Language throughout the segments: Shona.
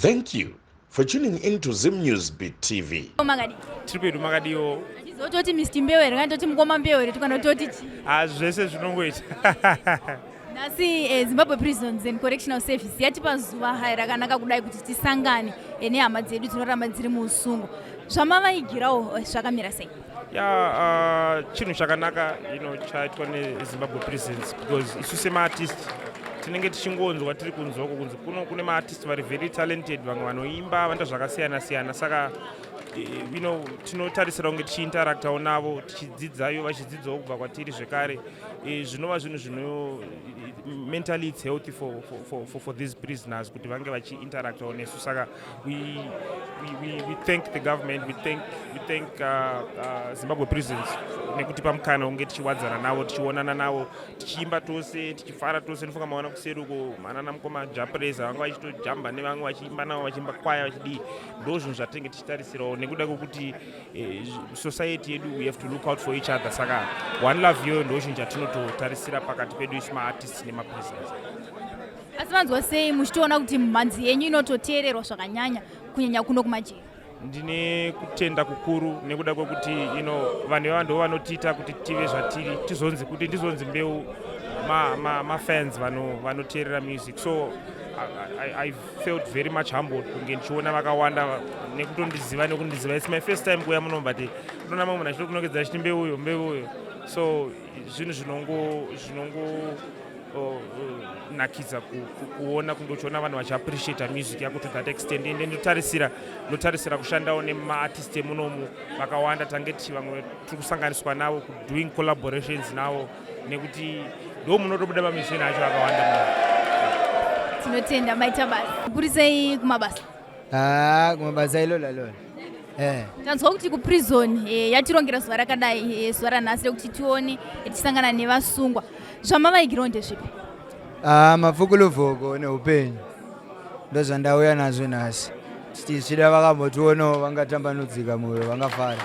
Thank you for tuning into Zim Newsbeat TV. Magadi. Tripedu Magadio. Zototi Mr. Mbeu kanti mukoma Mbeu tikanototi chi. Zvese zvinongoita. Nasi Zimbabwe Prisons and Correctional Service yatipa zuva hai rakanaka kudai kuti tisangane nehama dzedu dzinoramba dziri musungo. Zvamavaigirawo zvakamira sei? Chinhu chakanaka chaitwa neZimbabwe Prisons because isu sema-artist tinenge tichingonzwa tiri kunzwako kunzi kune ma-artist vari very talented, vamwe vanoimba vanoita zvakasiyana-siyana, saka tinotarisira kunge tichiinteraktawo navo tichidzidzayo vachidzidzawo kubva kwatiri zvekare. Zvinova zvinhu zvino mentally it's healthy for these prisoners kuti vange vachiinteraktawo nesu, saka we thank the government, we thank Zimbabwe Prisons nekutipa mukana unge tichiwadzana navo, tichionana navo, tichiimba tose, tichifara tose. Ndifunga maona kuseri uko manana mukoma Jah Prayzah vanga vachitojamba nevamwe vachiimba navo, vachiimba kwaya vachidii. Ndo zvinhu zvatinenge tichitarisirawo nekuda kwokuti society yedu we have to look out for each other, saka one love yo ndo chinhu chatinototarisira pakati pedu isu ma-artists nema-prisoners. Asi vanzwa sei muchitoona kuti mhanzi yenyu inototeererwa zvakanyanya kunyanya kuno kumajeri? Ndine kutenda kukuru nekuda kwekuti vanhu ndo vanotiita kuti tive zvatiri, tizonzi kuti ndizonzi Mbeu ma-fans vanoteerera music. So I felt very much humbled kunge ndichiona vakawanda nekutondiziva nekundiziva. It's my first time kuya muno, but ndona mamwe nachito kunongedza achiti Mbeu uyo. So zvinhu zvinongo nakidza kuona kundochiona vanhu vachiappreciate music yako to that extent. Ende ndotarisira kushandawo nema-artist emunomu vakawanda, tange vamwe tiri kusanganiswa navo doing collaborations navo, nekuti ndo munotobuda mamisiyoni acho akawanda muno. Tinotenda maita basa. Kuri sei kumabasa? Kumabasa ilolo. Tanzwa kuti kuprison yatirongera zuva rakadai, zuva ranhasi rekuti tione tisangana nevasungwa. Zvamavaigirawo ndezvipi? Mavhukuluvuku neupenyu ndozvandauya nazvo nhasi. Tichida vakambotionawo vangatambanudzika mwoyo, vangafara.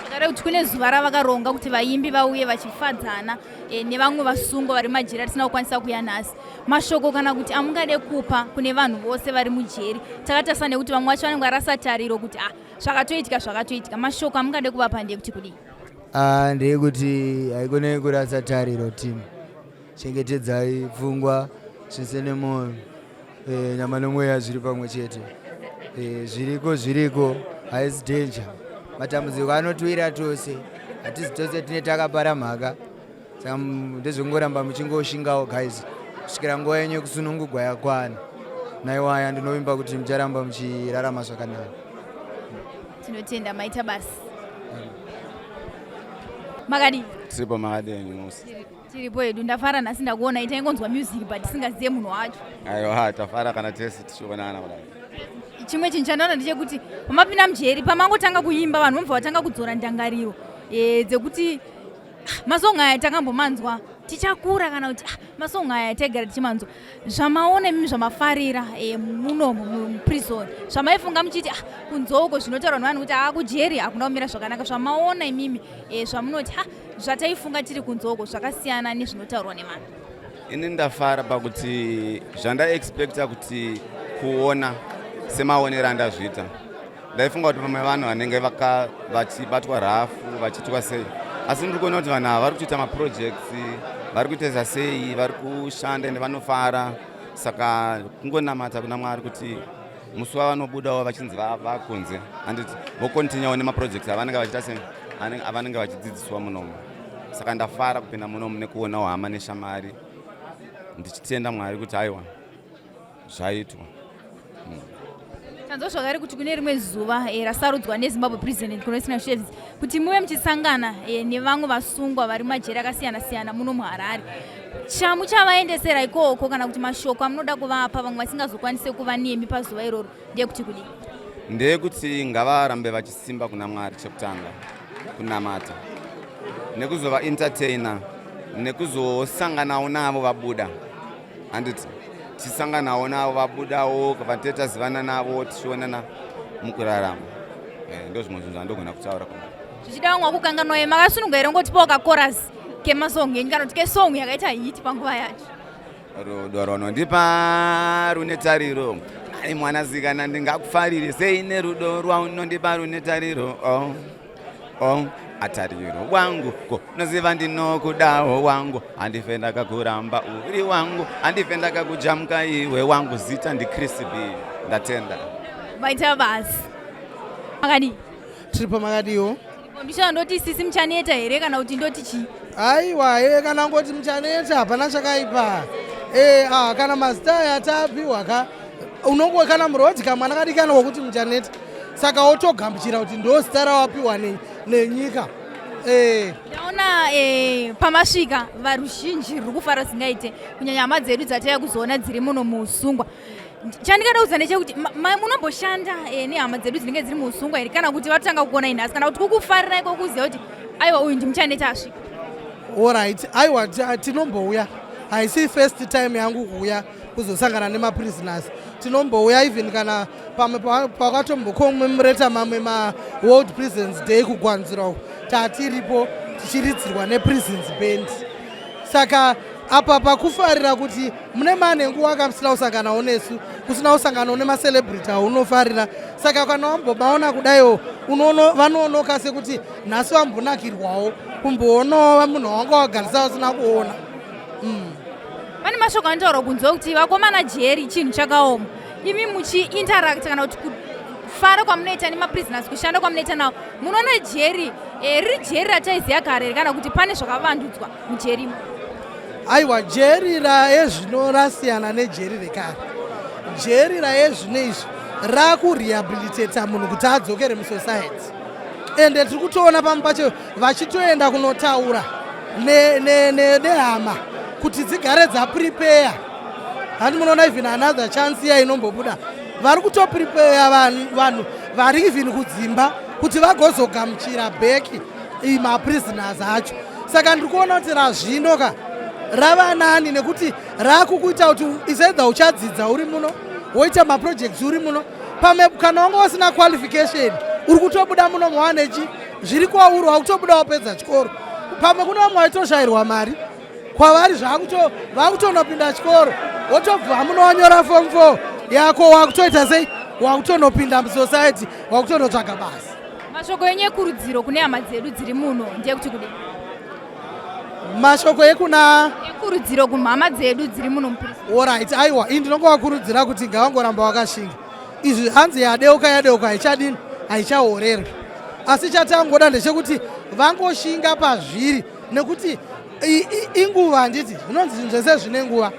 Zvakare kuti kune zuva ravakaronga kuti vaimbi vauye vachifadzana nevamwe vasungwa vari mumajeri atisina kukwanisa kuya nhasi. Mashoko kana kuti amungade kupa kune vanhu vose vari mujeri? Takatarisa nekuti vamwe vacho vanenge varasa tariro kuti zvakatoitika. Mashoko amungade kuvapa ndekuti kudii? Ndeyekuti haikone kurasa tariro timu. Chengetedzai pfungwa zvese nemwoyo, nyama nemweya zviri pamwe chete. Zviriko haisi danger. Matambudziko anotiwira tose, hatisi tose tine takapara mhaka. Saka ndezvongoramba muchingoshingawo guys, kusvikira nguva yenyu kusunungugwa yakwana. Naiwaya ndinovimba kuti mucharamba muchirarama zvakanaka. Tinotenda maita basa. Magadi. Tiripo Magadeni musi. Tiripo edu ndafara nhasi ndakuona itaingonzwa music but singaziye munhu wacho. Aiwa, tafara kana tese tichionana kudai. Chimwe chinhu chandaona ndechekuti pamapinda mujeri pamangotanga kuimba vanhu vobva vatanga kudzora ndangariro dzekuti masongo aya takambomanzwa tichakura, kana kuti masongo aya taigara tichimanzwa. Zvamaona imi zvamafarira munomu muprison, zvamaifunga muchiti kunzoko zvinotaurwa nevanhu kuti kujeri hakuna kumira zvakanaka, zvamaona imimi zvamunoti zvataifunga tiri kunzoko zvakasiyana nezvinotaurwa nevanhu? Ini ndafara pakuti zvandaexpecta kuti kuona semaonero andazviita. Ndaifunga kuti pamwe vanhu vanenge vachibatwa rafu vachiitwa sei, asi ndiri kuona kuti vanhu ava vari kuchiita maprojects, vari kuita sei, vari kushanda ende vanofara. Saka kungonamata kuna Mwari kuti musi wavanobudawo vachinzi vakunze anditi vokontinyawo nemaprojects avanenge vachiita avanenge vachidzidziswa munomu. Saka ndafara kupinda munomu nekuonawo hama neshamari, ndichitenda Mwari kuti aiwa zvaitwa. Tanzwa zvakare kuti kune rimwe zuva rasarudzwa neZimbabwe Prison and Correctional Service kuti muve muchisangana nevamwe vasungwa vari mumajeri akasiyana-siyana muno muHarare. Chamuchavaendesera ikoko kana kuti mashoko amunoda kuvapa vamwe vasingazokwanise kuva nemi pazuva iroro ndeyekuti kudii? Ndeyekuti ngavarambe vachisimba kuna Mwari, chekutanga kunamata nekuzova entertainer nekuzosanganawo navo vabuda. Handiti tisanganawo navo vabudawo vatitazivana navo tichionana mukurarama. Ndo zvimwe zvinhu zvandogona kutaura. Zvichida vamwe vakukanganwa makasununga here ngotipawo kakorasi kemasongo enyu kana kuti kesongo yakaita hiti panguva yacho? Rudo runondipa rune tariro, ari mwanasikana ndingakufarire sei nerudo rwaunondipa rune tariro atariro wangu ko noziva ndinokudawo wangu handife ndakakuramba uri wangu handife ndakakujamka iwe wangu zita ndikrisbi ndatenda Maita basi makadi tiri pamakadiwo ndishava ndoti sisi muchaneta here kana kuti ndoti chii aiwa kana ngoti muchaneta hapana chakaipa kana mazita aya atapiwa ka unongowe kana murodzi kamwana kadikana wokuti muchaneta saka wotogamuchira kuti ndo zita rawapiwa nenyika ndaona pamasvika varuzhinji ruri kufara zingaite kunyanya hama dzedu dzataya kuzoona dziri muno muusungwa chandingada kuziva ndechekuti munomboshanda nehama dzedu dzinenge dziri muusungwa here kana kuti vatotanga kuona inhasi kana kuti kukufarira iko kuziva kuti aiwa uyu ndimuchaneta asvika allright aiwa tinombouya haisi first time yangu kuuya kuzosangana nemaprisoners tinombouya even kana pamwe pakatombokomemureta mamwe maworld prisons day kugwanzirawo tatiripo tichiridzirwa neprisons band saka apa pakufarira kuti mune mane nguva kamusina kusanganawo nesu kusina kusanganawo nemacelebrity aunofarira saka kana wambomaona kudaiwo vanoonoka sekuti nhasi wambonakirwawo kumboonawo munhu wanga wagarisa usina kuona pane mashoko anotaura kunzwa kuti vakomana jeri chinhu chakaoma imi muchiinteract kana kuti kufara kwamunoita nemaprisoners kushanda kwamunoita nawo munoona jeri riri jeri rataiziva kare kana kuti pane zvakavandudzwa mujerimo aiwa jeri raezvino rasiyana nejeri rekare jeri raezvino izvi rakurehabilitata munhu kuti adzokere musociety ende tiri kutoona pamwe pacho vachitoenda kunotaura nehama kuti dzigare dzaprepare handi munoona even another chance iya inombobuda vari kutoprepare vanhu vari even kudzimba kuti vagozogamuchira bheki maprisoners acho saka ndiri kuona kuti razvino ka rava nani nekuti rakukuita kuti isedza uchadzidza uri muno woita maprojects uri muno pamwe kana wanga wasina qualification uri kutobuda muno muwanechi zviri kwauri wakutobuda wapedza chikoro pamwe kuna vamwe vaitoshayirwa mari kwavari vakutonopinda chikoro wotobva munowanyora form 4 yako wakutoita sei wakutonopinda musociety wakutonotsvaga basi mashoko enyekurudziro kune hama dzedu dziri muno ndeyekuti kudii mashoko ekurudziro kumhama dzedu dziri muno muprison allright aiwa ii ndinongovakurudzira kuti ngavangoramba vakashinga izvi hanzi yadeuka haichadini haichahorerwi asi chatangoda ndechekuti vangoshinga pazviri nekuti inguva handiti zvinonzi zvinhu zvese zvine nguva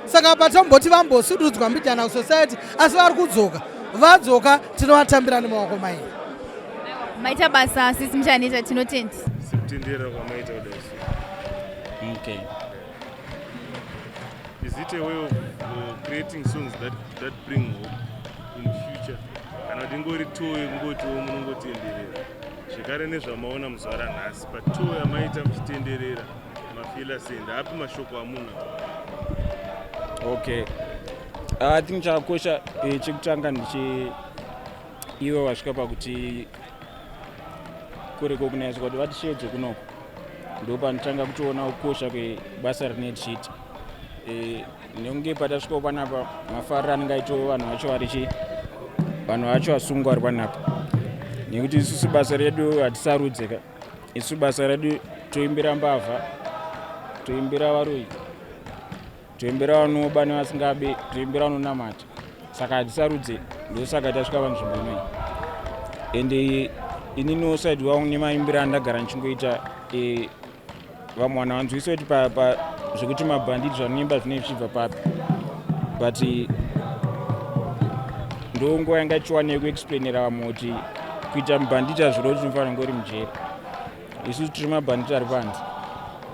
saka patomboti vambosududzwa mbidana kusociety asi vari kudzoka vadzoka tinovatambira nemaoko mairi maita basa sisi muchaneta tinotendi sikutendera kwamaita kudai. Okay. Is it a way of creating songs that bring hope in the future? Kana kuti ingori tour yekungotiwo munongotenderera zvekare nezvamaona muzuva ranhasi patour yamaita muchitenderera mafila send api mashoko amuna? Okay. I think chakosha chekutanga ivo vasvika pakuti kurecognize kuti vati shedze kunoko ndo panotanga kutoona kukosha kwebasa rine tichiita nekunge patasvikawo panapa mafariro anenge aitawo vanhu vacho vasungwa vari panapa nekuti isusu basa redu hatisarudzeka isusu basa redu toimbira mbavha toimbira varoyi toimbira vanoba nevasingabe toimbira vanonamata saka hatisarudze ndosaka tasvika panzvimbo inoi ende ininiwo side wangu nemaimbira andagara ndichingoita vamwe vanhu vanzwisa kuti zvekuti mabhanditi zvanoimba zvinenge zvichibva papi but ndo nguva yanga ichiwaneyo kuexplainera vamwe kuti kuita mubhanditi hazviro kuti unofanira kunge uri mujeri isusu tiri mabhanditi ari panze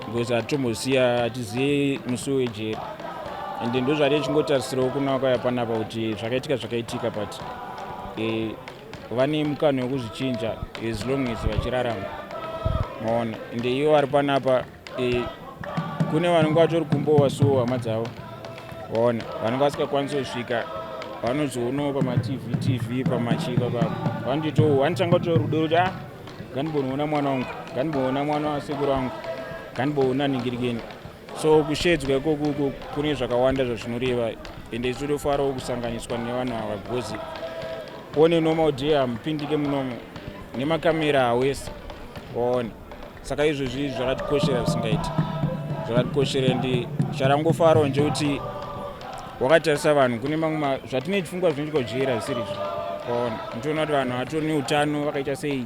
because hatitomboziya hatizive musuwo wejeri ende ndo zvati ichingotarisirawo kuna kwaya panapa kuti zvakaitika but vane mukana wekuzvichinja as long as vachirarama maona ende ivo vari panapa kune vanenge vatori kumbowa suwo hama dzavo waona vanenge vasingakwanisi kusvika vanozoonawo pamatv pamachika papo vanotanga kutora rudo kuti ngandimboona mwana wangu ngandimboona mwana wasekuru wangu ngandimboona ningirikeni so kushedzwa ikoko kune zvakawanda zvazvinoreva ende tinofarawo kusanganiswa nevanhu ava because one normal day hamupindike munomo nemakamera awese waone. Saka izvozvi zvakatikoshera zvisingaiti, zvakatikoshera ende charangofarawo ndechekuti wakatarisa vanhu kune mamwe zvatine chifungwa zvinodyera zvisiri waone. Ndinoona kuti vanhu vatori neutano vakaita sei,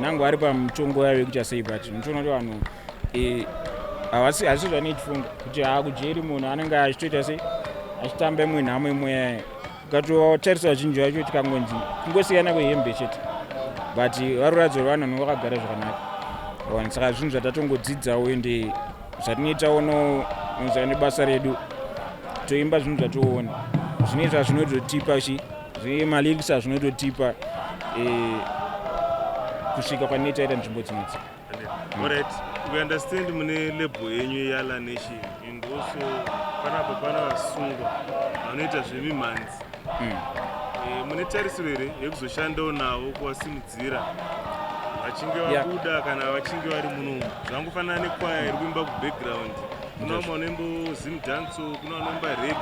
nangu vari pamutongo yavo yekuita sei, but ndinoona kuti vanhu havasi zvane chifunga kuti kujeri munhu anenge achitoita sei achitamba imwe nhamo imwe ukatotarisa vazhinji vacho tikangonzi kungosiyana kwehembe chete, but varuradza kuti vanhu vakagara zvakanaka. Saka zvinhu zvatatongodzidzawo ende zvatinoitawo nomuza nebasa redu toimba zvinhu zvatoona zvinoita zvinototipa zvine malikisa zvinototipa kusvika kwanetaita nzvimbo dzinodzi. Alright, we understand mune label yenyu yala nation and also panapa pana Vasungwa vanoita zvemimhanzi. Mune tarisiro here yekuzoshandawo navo kuvasimudzira vachinge vabuda kana vachinge vari munomu? Zvangofanana nekwaya iri kuimba kubackground, kuna vamwe vanoimbozimdanso, kuna vanoimba rege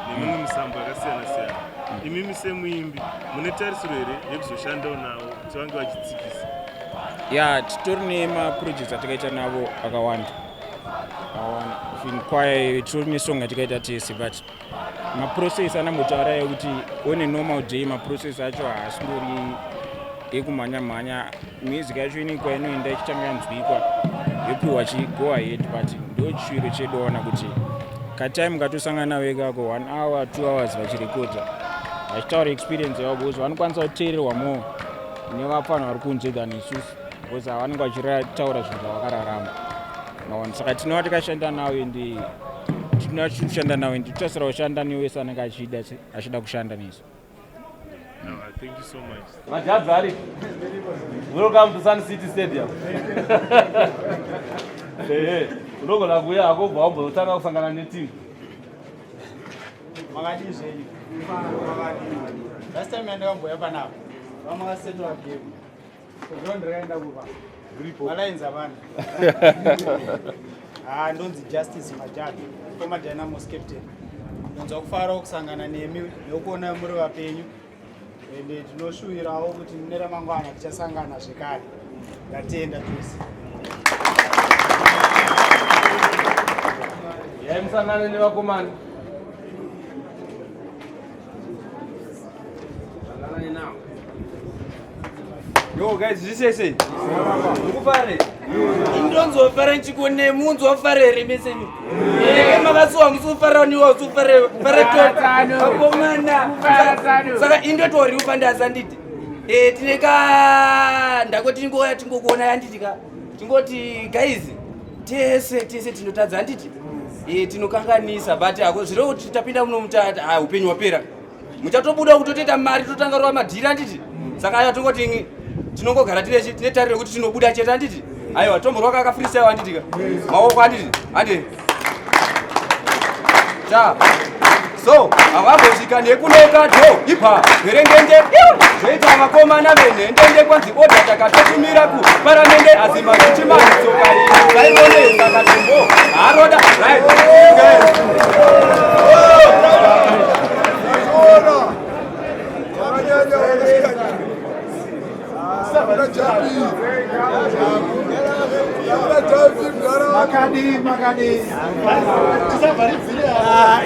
nemimwe misambo yakasiyana siyana. Imimi semuimbi mune tarisiro here yekuzoshandawo navo kuti vange vachitsikisa? Titori nemaprojects atakaita navo akawanda. Kwaya titori nesong yatakaita tese, but maprocess anambotaura yekuti one normal day maprocess acho haasindori ekumhanya-mhanya. Music yacho inekwaya inoenda ichichanganzwikwa yopiwa go ahead, but ndo chiro chedoona kuti katime katosangana navo ikako 1 hour 2 hours vachirekodha vachitaura experience yavo, because vanokwanisa kuteererwa more nevapano vari kunze than isusu, because vanenge vachitaura zvinhu zvavakararama. Saka tinova tikashanda navo ende tinoshanda navo ende totasira kushanda newese anenge achida kushanda nesu. Thank you so much. Majadzari, welcome to Sun City Stadium. Unogona kuya akobva wambotanga kusangana netimu. Makadizveni. Last time ndakambouya panapa vamakasetwa game. Ndo ndakaenda kuva malainzi avana. Ndonzi Justice Majadi, former Dynamos captain. Ndonzwa kufarawo kusangana nemi nekuona muri vapenyu. Ende tinoshuvirawo kuti mune ramangwana tichasangana zvekare. Ndatenda tose. Musangane nevakomana. Yo guys, zvisese. Ukufare. Indonzofara nchikone munzofare remeseni. Makasuwa musufara niwa usufare akomana. Saka indotori upandaza nditi. Tineka ndakoti ngoya tingokuona yanditika. Tingoti guys, tese tinotadza nditi. Tinokanganisa but zviro kuti tapinda muno mutata upenyu wapera. Muchatobuda kutoteta mari totanga rwa madhira nditi. Saka aya tongoti tinongogara tine tariro kuti tinobuda cheta nditi. Aiwa tombo rwaka akafirisa wanditika. Maoko anditi. Ande. So, avambosvika nekuneka dho ipa verengende zvoita vakomana venhendende kwanzi oda takatotumira kuparamende asi makuchimanisoka vaionesa katombo haroda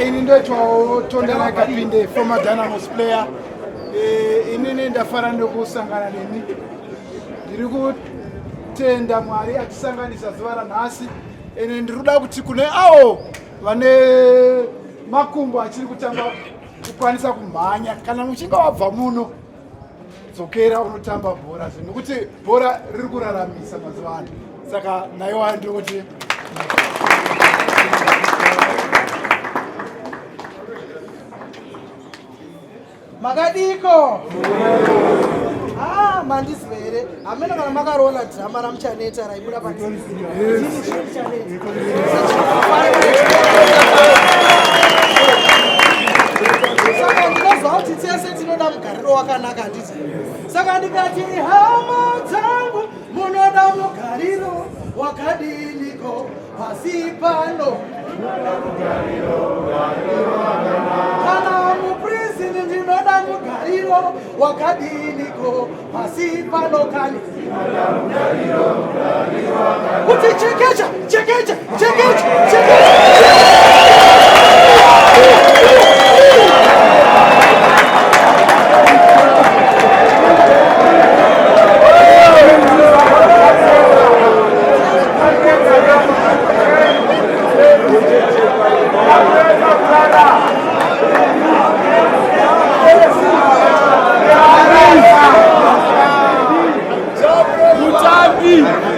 ini ndoitwawo tondana kapinde former Dynamos player. Inini ndafara nekusangana nemi, ndiri kutenda Mwari atisanganisa zuva ranhasi. Ene ndikuda kuti kune avo vane makumbo achiri kutanga kukwanisa kumhanya, kana muchinga wabva muno dzokera unotamba bhora, nekuti bhora riri kuraramisa mazuva ano. Saka naiwa ndikuti makadiko mandizvere hamena kana makaroona dhirama ramuchaneta raibuda patini saka ndinozva kuti tese tinoda mugariro wakanaka handiti. Saka ndikati hama dzangu munoda mugariro wakadiniko pasi pano Kana mupristi ndinoda mugariro wakadiniko pasi panokani kuti chekecha chekecha chekecha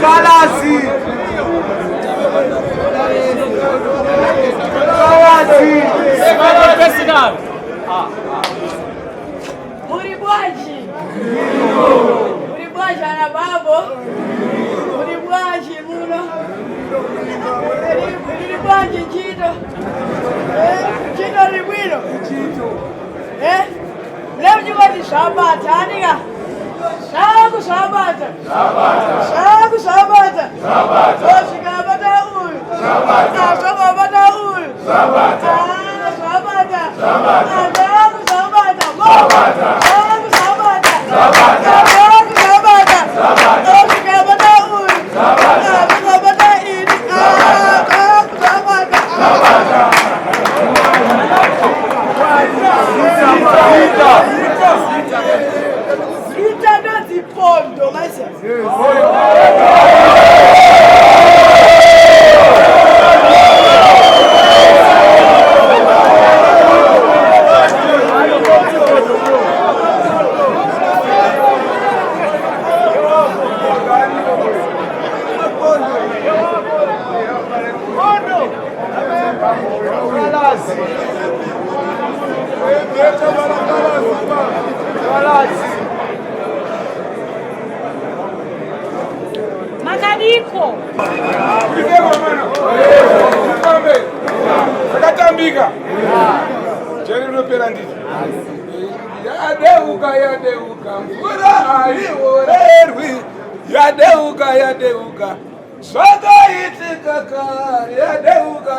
Calaz. Uribwaji ana babo. Uribwaji muno. Uribwaji chito. Chito ribwino. Leo jikoti Sabata anika. Shaku Sabata. Shaku Sabata. Oshikabata uyu. Shakabata uyu. Sabata. Shaku Sabata. Shaku Sabata. Makadiko. Akatambika. Jeri ropera nditi. Yadeuka. Mvura aiorerwi. Yadeuka. Zvakaitika kare. Yadeuka.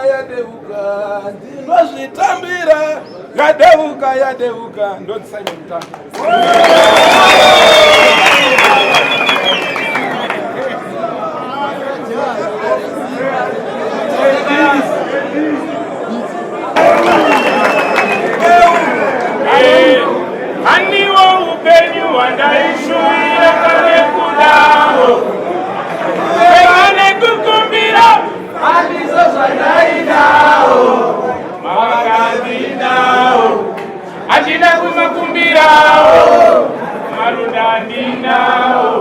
Ndinozvitambira. Yadeuka. Ndotisaime mutambo. Aniwo upenyu wandaishuira kare kudaro. Pekane kukumbira andizo zvandainawo. Makandinawo achida kumakumbirawo. Marunda andinawo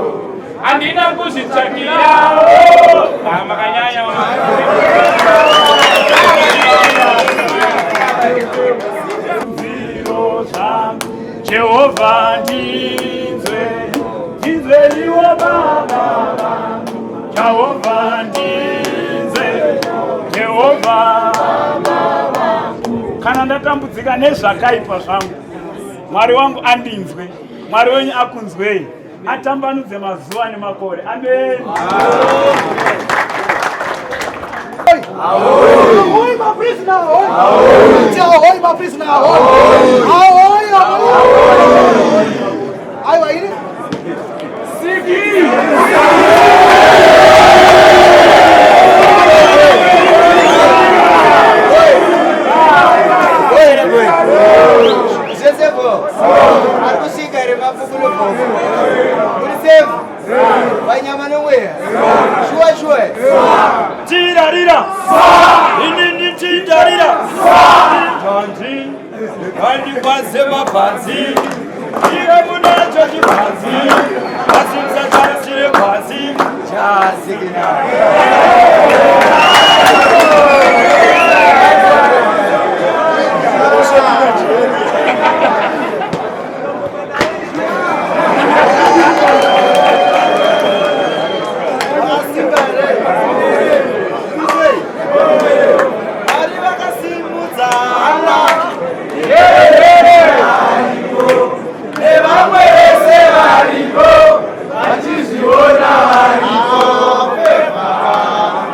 andina kuzvitsvakirawo. Makanyanya Jehovah ndinzwe iwo baba vangu. Jehovah ndinzwe Jehovah baba vangu. Kana ndatambudzika nezvakaipa zvangu, Mwari wangu andinzwe. Mwari wenyu akunzwei, atambanudze mazuva nemakore. Amen. Ahoy, my prisoner! Ahoy, my prisoner! Ahoy! Aiwa ini? Sigi! Zezebo. Arkusika rema fukulo fuku. Ulisefu. Wanyama nowhere. Shue. Tirarira. Inini tirarira. Tanzi. Kandi kwasema panzi. Ire munacho chipanzi. Asimsa chansire panzi. Jah Signal.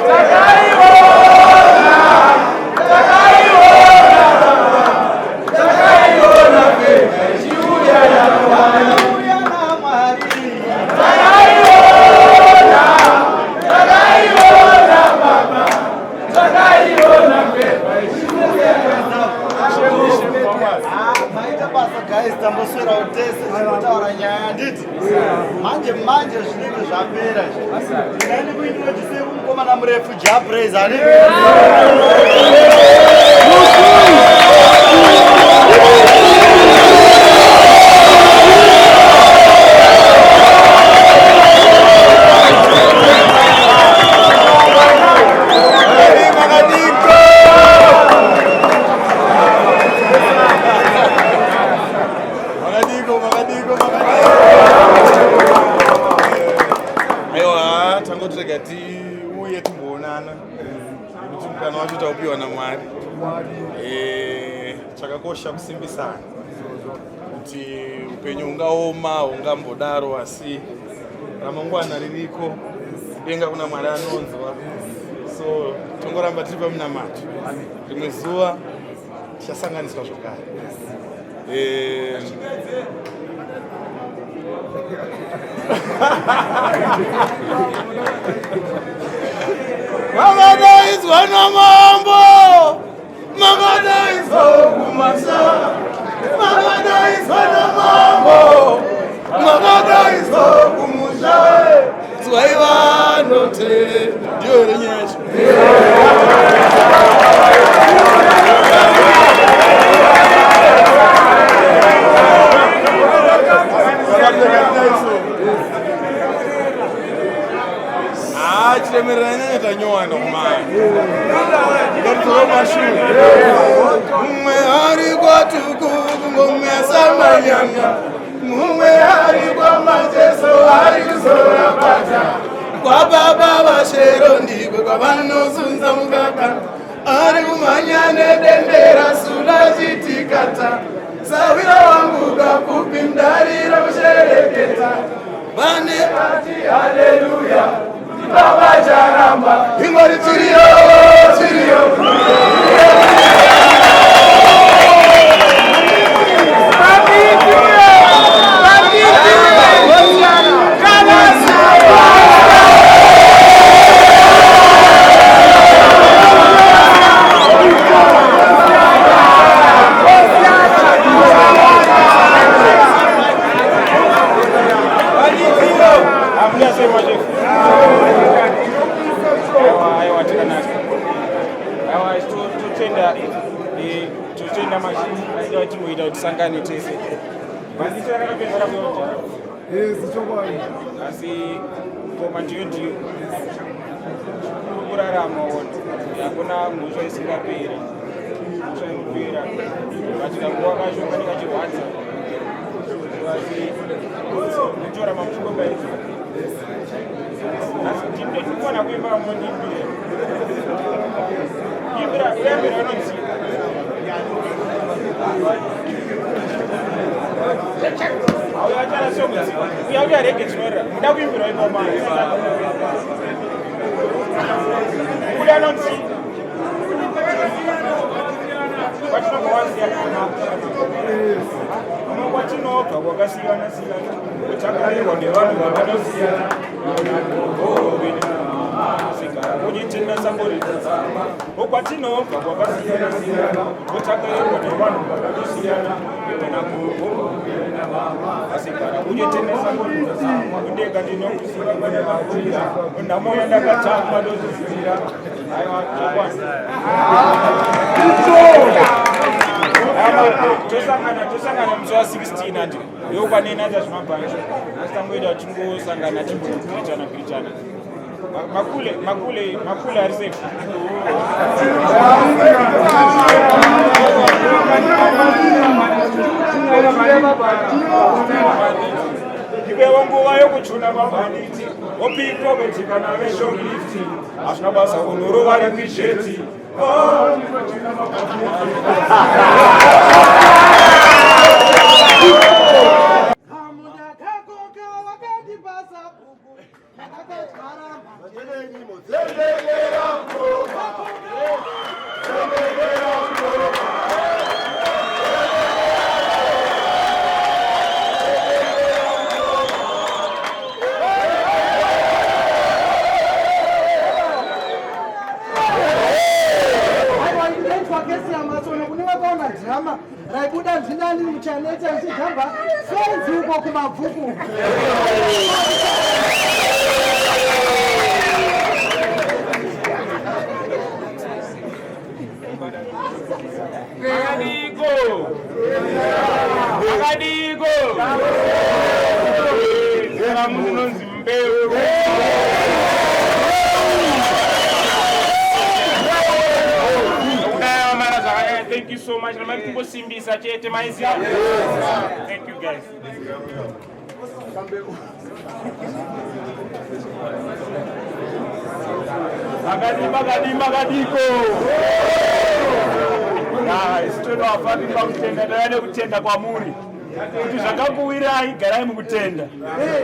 Takaiwo maita basa guys tamboswera utese zvinotaura nyaya handiti manje zvinenge zvapera ndaende kuintroduce mukomana murefu Jah Prayzah chakakosha kusimbisana kuti upenyu ungaoma ungambodaro asi ramangwana ririko denga kuna Mwari anonzwa so tongoramba tiri pamunamato rimwe zuva tichasanganiswa zvakare Makadaizwa namambo, makadaizwa kumasa, makadaizwa namambo, makadaizwa kumusha, twaivandote ndiyo renyesha. Chiremeranya netanyowana kumani ndotoro mashure mumwe ari kwatuku ngomwe asamanyanga mumwe ari kwamajeso ari kuzorapata kwa baba vashero ndiko kwavanozunza mukaka ari kumhanya nedendera sula chitikata sawira wangu kapupi mdarira kushereketa vane ati haleluya Baba Jaramba, Ingori Turio, tutenda mashini aida timoita kuti sangane tese bandisa rakapedzera kuyotaura asi koma ndiyo kurarama wona hakuna mhosva isingaperi mhosva inopera vachikanguva kashonga ndikachirwadza asi kutora mamuchikomba izvo asi ndikuona kuimba mondimbira imbira inonzi auya rege chinorira muda kuimbirwa ipoma kuda nonzi kwatinobva kwakasiyana siyana kuchakarerwa nevanhu vakanosiyana kunyitenda sambori okwatinobva kwakasiyana siyana kuchakarerwa nevanhu vakanosiyana asigara kunyitenda sambori kundega ndinokusira kwane vakuira ndamoya ndakatamba ndozvizira tosangana musi wa 16 andi yokwanena zvimabhanje asi tangoita tingosangana timbopirichana makule ari safe ivewo nguva yokuchuna mabhanditi opikovetikana veshorifti hazvina basa kunorova repisheti kana drama raibuda ndinani muchaneta nchigamba fenzi uko kumabvuku. Makadiko zera munonzi Mbeu. Thank you so much. Thank you guys. Makadiko. Isitolo afaki pakutenda tayane kutenda kwa muri kuti zvakakuwirai garai mukutenda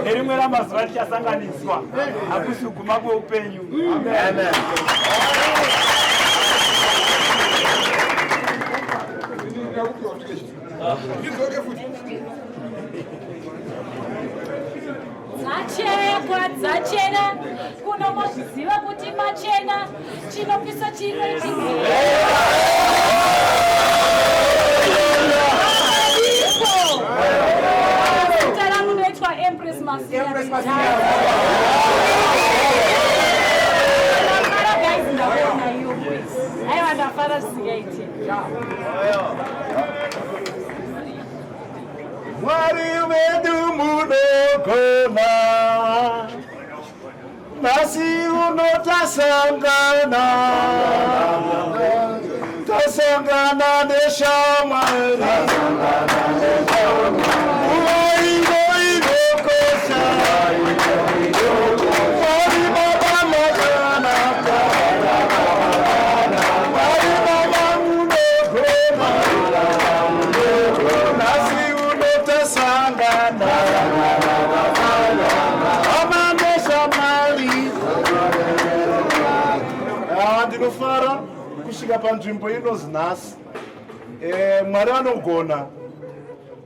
nerimwe ramazuva richasanganiswa hakusi kuguma kweupenyu. Amen. Dzachekwa dzachena kuno mozviziva kuti machena chinopisa chimwe zita rangu noitwa Empress Masiya. Guys, ndaona hiyo please. Aiwa ndafara sigaite. Mwari wedu munogona nasi unotasangana tasangana neshamwari uvoivoivokosha mwari baba magana mwari baba munogona nasi unotasangana amaneshamwari. Ndinofara kusvika panzvimbo inonzi nhasi. Mwari anogona.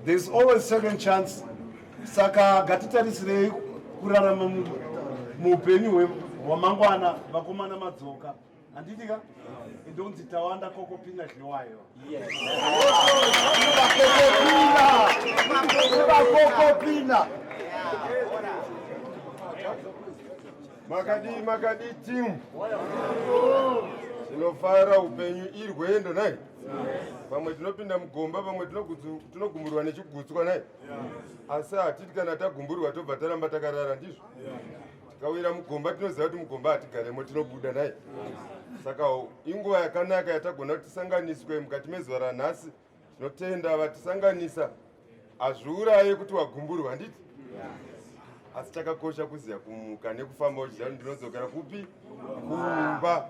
There is always second chance. Saka ngatitarisirei kurarama muupenyu hwamangwana vakomana madzoka. Handitika? Ndonzi tawanda kokopina zviwayo. Kokopina. Makadi team. Tinofara upenyu iri rwendo nai. Pamwe tinopinda mugomba, pamwe tinogumburwa nechigutswa nai. Asi hatiti kana tagumburwa tobva taramba takarara ndizvo. Tikawira mugomba tinoziva kuti mugomba hatigaremo tinobuda nai. Saka inguva yakanaka yatagona kuti tisanganiswe mukati mezuva ranhasi. Tinotenda vatisanganisa hazviuraye kuti wagumburwa handiti? Asi chakakosha kuziya kumuka nekufamba uchiziva kuti ndinodzokera kupi? Kumba.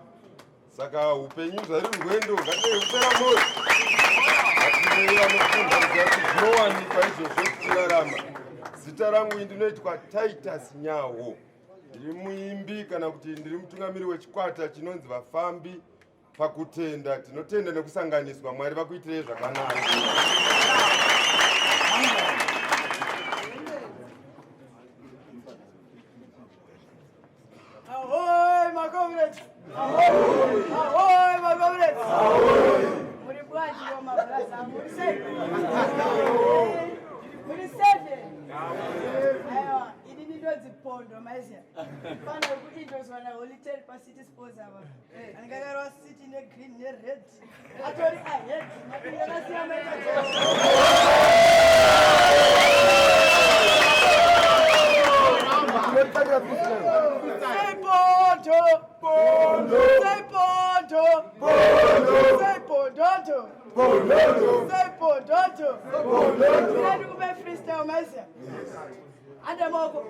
Saka upenyu zvari rwendo ngatiupera moyo. Ngatireva nokufunda kuziva kuti zvinowanikwa izvozvo tichirarama. Zita rangu ndinoitwa Titus Nyawo. Ndiri muimbi kana kuti ndiri mutungamiri wechikwata chinonzi Vafambi Pakutenda. Tinotenda nekusanganiswa. Mwari vakuitirei zvakanaka. Ahoy, my comrades! Ahoy, my comrades! Muri bwaji wa mabrasa, muri safe. Muri safe. Aiwa, ini ndo zipondo maizia. Pana ku indos wana hotel pa city sports aba. Angagara city ne green ne red. Atori ahead. Mapinga nasi ameka. Say Ponto! Ponto! Say Ponto! Ponto! Say Ponto! Ponto! Say Ponto! Ponto! Ready to be freestyle, Masia? Adamoko.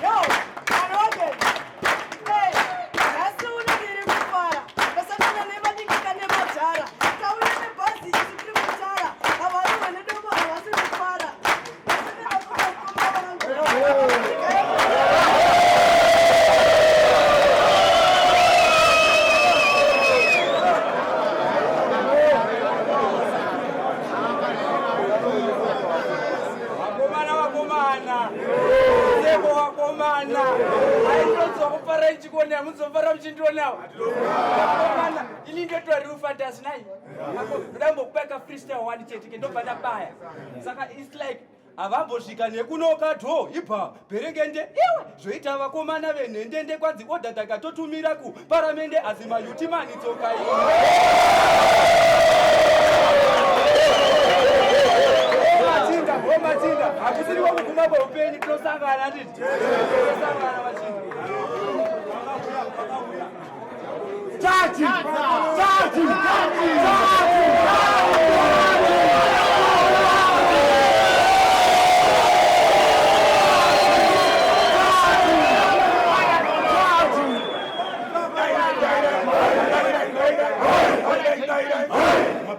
Yo! Anoke! Hey! That's what I did in the fire. That's what I never think I can never tara. How is the bus? It's a little tara. I was in the door. I was in the fire. Aizozokufara ichikonewa muzofara muchindiwonawo. Ini Territory Fantasy nai. Ndambo kubeka freestyle one chete ndobva ndabaya. Saka it's like avambosvika nekunoka dho ipa perengende iwe zvoita vakomana venhendende kwadzi odha takatotumira kuparamende asi mayutimani tsoka iwe Machinda hakusiriwo kuguma paupenyu tinosangana nditi tinosangana machinda Chachi!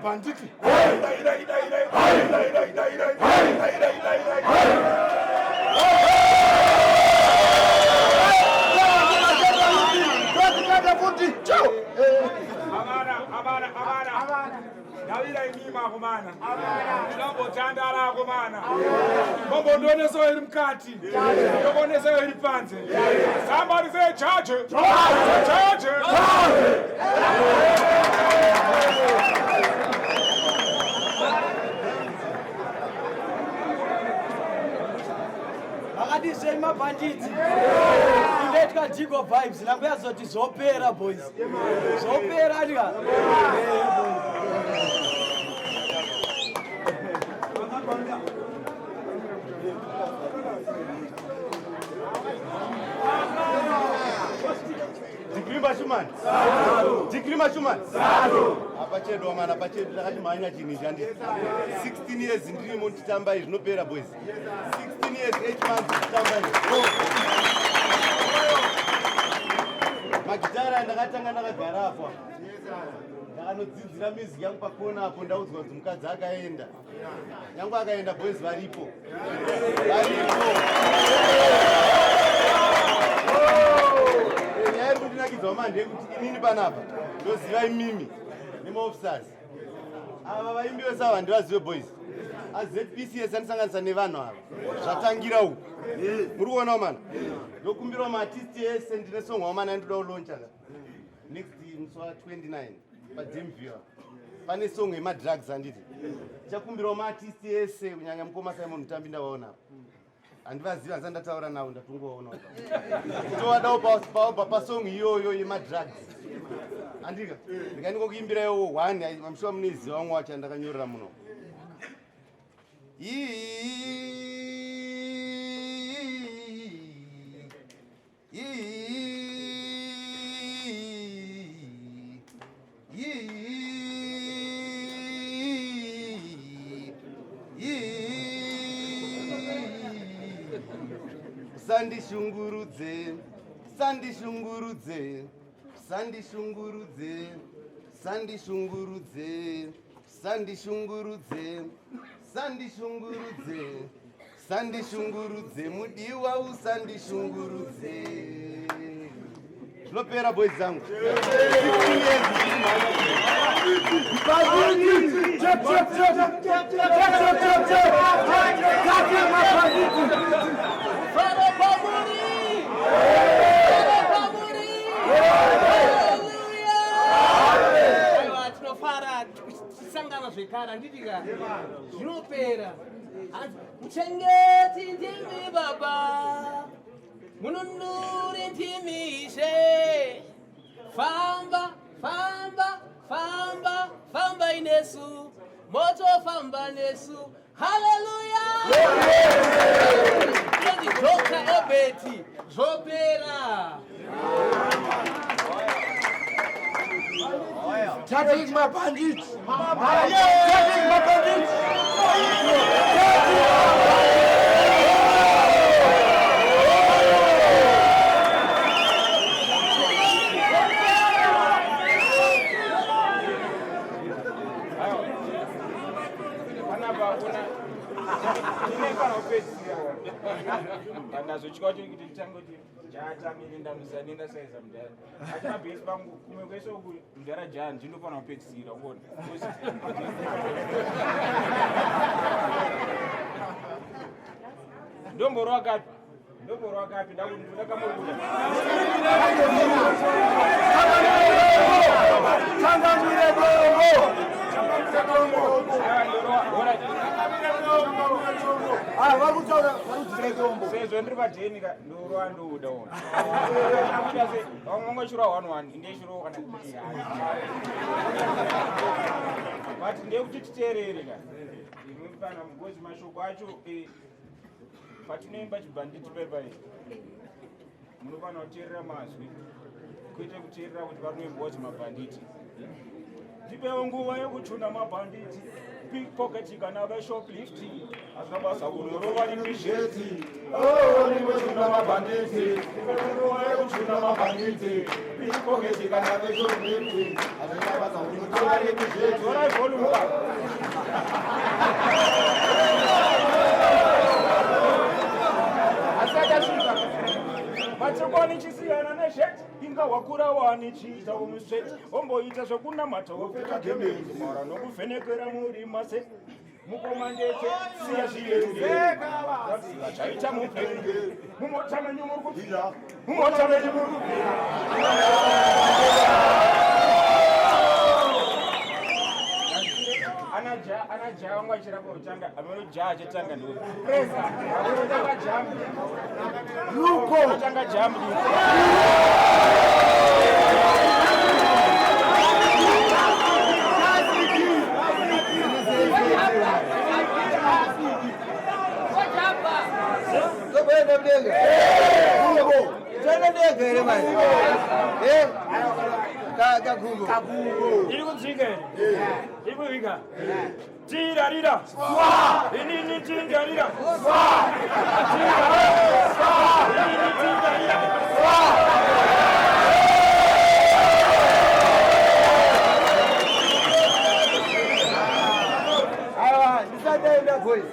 Banditi. Davida imima kumana. Ndambo chandala kumana. Bombo ndoneso iri mkati. Ndoneso iri panze. Somebody say charge. Charge. Akadise mabanditi. Iletka Digo vibes. Nambuya zoti zopera boys. Zopera ndika. Dikrima Shuman. Apachedo man, apachedo takachimhanya chinhu chandi. 16 years ndirimo nditamba izvi zvinopera boys. 16 years 8 months nditamba izvi. Magitara ndakatanga ndakagara apa. Ndakanodzidzira music yangu pakona apo ndaudzwa kuti mukadzi akaenda. Yangu akaenda boys varipo. Nyaya kuti nakidzwa manje kuti inini panapa ndoziva imimi nemaofficers ava vaimbi vese ava ndivazive boys aZBC esanisanganisa nevanhu ava zvatangira uku muri kuonawo mana ndokumbirawo maartisti ese ndine song wamana ndoda kuloncha next musi wa29 pademviewer pane song yemadrugs handiti chakumbirawo maartisti ese kunyanya mukoma Simon Mutambi ndavaona apa handivaziva handisa ndataura navo ndatongoona kutovadawo pasong iyoyo yemadrugs handika ndikandingokuimbirawo 1 amshuwa muneziva vamwe wacho andakanyorera muno Sandishungurudze, sandishungurudze, sandishungurudze, sandishungurudze, sandishungurudze, sandishungurudze, sandishungurudze, mudiwa usandishungurudze. Zvinopera boys zangu. Tinofara tisangana zvekara nditika zvinopera muchengeti ndimi baba mununuri ntimishe famba famba famba famba inesu moto famba nesu haleluya ndi Dr. Ebeti zvopera Taking my bandits! Taking my bandits! Ndazochika kuti nditange kuti jatamire ndamusanenda saiza mudhara achina bhesi pangu kumwe kwese uku mudhara jaa ndinofanira kupedzisira kuona ndomboro wakapi ndakuti ndakamurikuda izvo ndiri pajenika ndorwandoda ona akuita se vamwe shura 11 ndeshuro kana kuti but ndekuti titeerere ka inofana mugozi mashoko acho patinoimba chibhanditi pepai munofana kuteerera mazwi kuite kuteerera kuti panoimbwa mabhanditi ndipewo nguva yekuchuna mabhanditi pickpocket kana veshoplift azvabasa kunorova rimizheti nikuchuna mabhanditi nguva yekuchuna mabhanditi pickpocket kana veshoplift azvabasa kunorova rimizheti orai volume asakasvika matsokoni chisiyana nezveti inga wakura wanichiita umusveti omboita zvokunamata wopfeka gemenzi mara nokuvhenekera murima se mukomandete siya zviyerureziva chaita mupenyu mumota menyu muri kupfira mumota menyu muri kupfira anajaha wangu achirapa kutanga amenojaha achatanga ndo Prayzah akutanga jamu luko atanga jamu iri kudzika iri kuvika tirarira inini tingarira inini tingarira aiwa ndisadaenda boys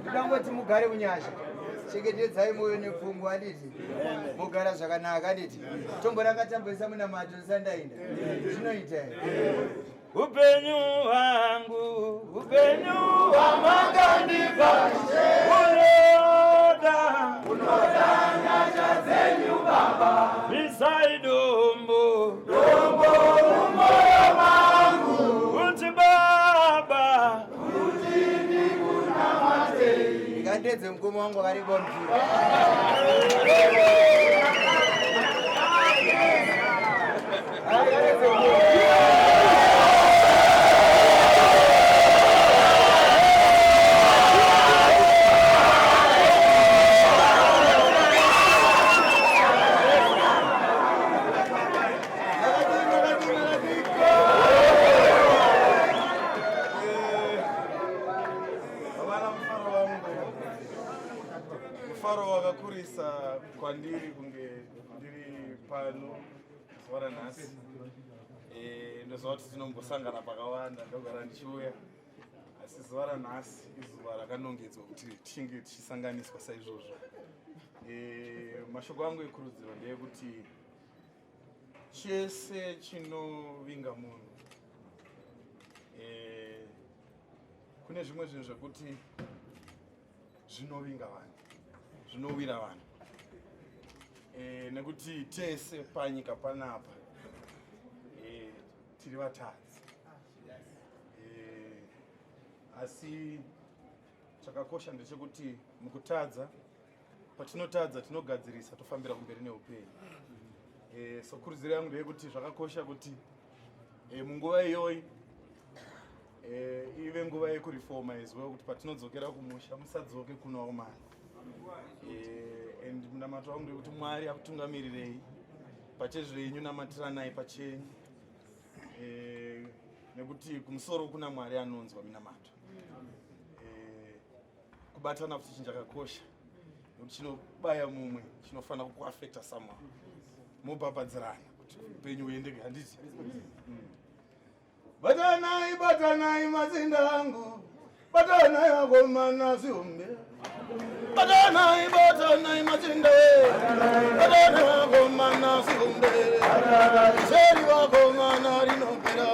ndingangoti mugare munyasha chengetedzai mwoyo nepfungwa aditi mugara zvakanaka aditi tombo rakatambuisa munamato ndisandainda zvinoita upenyu hwangu upenyu hwamangandika unoda nyasha dzenyu baba bisai dombo mumoyo mangu kuti baba kuti ndikunamate ndikandedze mukoma wangu akaripa mvura Mufaro wakakurisa kwandiri kunge ndiri pano zuva ranhasi. Ndoziva kuti tinombosangana pakawanda ndogara ndichiuya, asi zuva ranhasi izuva rakanongedzwa kuti tinge tichisanganiswa saizvozvo. Mashoko angu ekurudziro ndeyekuti chese chinovinga munhu kune zvimwe zvinhu zvekuti zvinovinga vanhu, zvinowira vanhu, nekuti tese panyika panapa tiri vatadzi, asi chakakosha ndechekuti mukutadza, patinotadza tinogadzirisa tofambira kumberi neupenyu. So kurudziro yangu ndeyekuti zvakakosha kuti munguva iyoyi ive nguva yekurifoma izvo kuti patinodzokera kumusha musadzoke kunawo mari. And munamato wangu ndekuti Mwari akutungamirirei pachezvenyu namatiranai pachenyu, nekuti kumusoro kuna Mwari anonzwa minamato. Kubatana futi chinhu chakakosha nekuti chinobaya mumwe chinofanira kukuafecta somehow, mubhabhadzirana kuti upenyu huendeke, handiti? Batanai batanai mazinda angu, batanai wakomana zviumbe, batanai batanai mazinda, batanai wakomana zviumbe, sheri wakomana rinopera,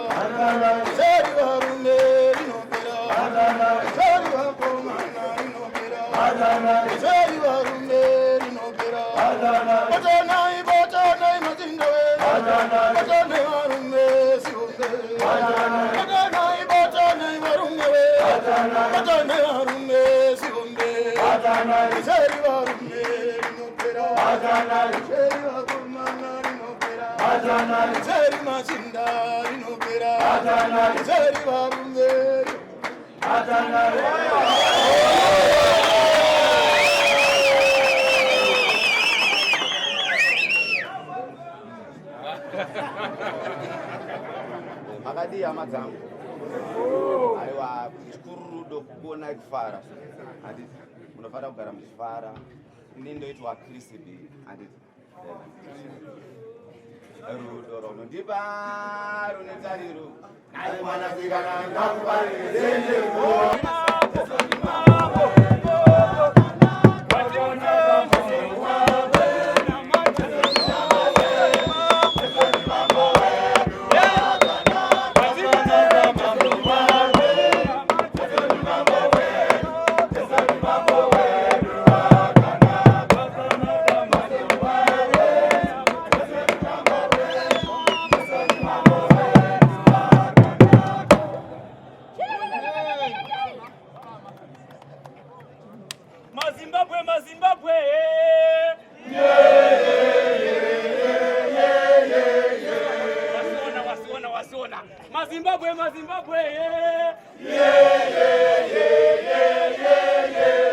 sheri varume rinopera, sheri wakomana rinopera, sheri varume rinopera, batanai batanai mazinda, batanai varume zviumbe, batanai batanai varume, batanai varume zviumbe, sheri varume Atanari Cheri Vakomana Rinopera Atanari Cheri Machinda Rinopera Atanari Cheri Varungeri Atanari Makadi hama dzangu aiwa chikurudo kuona kufara handiti munofanira kugara muchifara ini ndoitwa Krisidi handiti rudo runondipa runetariro nai mwanasikana ngakubarire zende Zimbabwe, yeah, yeah, yeah, yeah, yeah, yeah.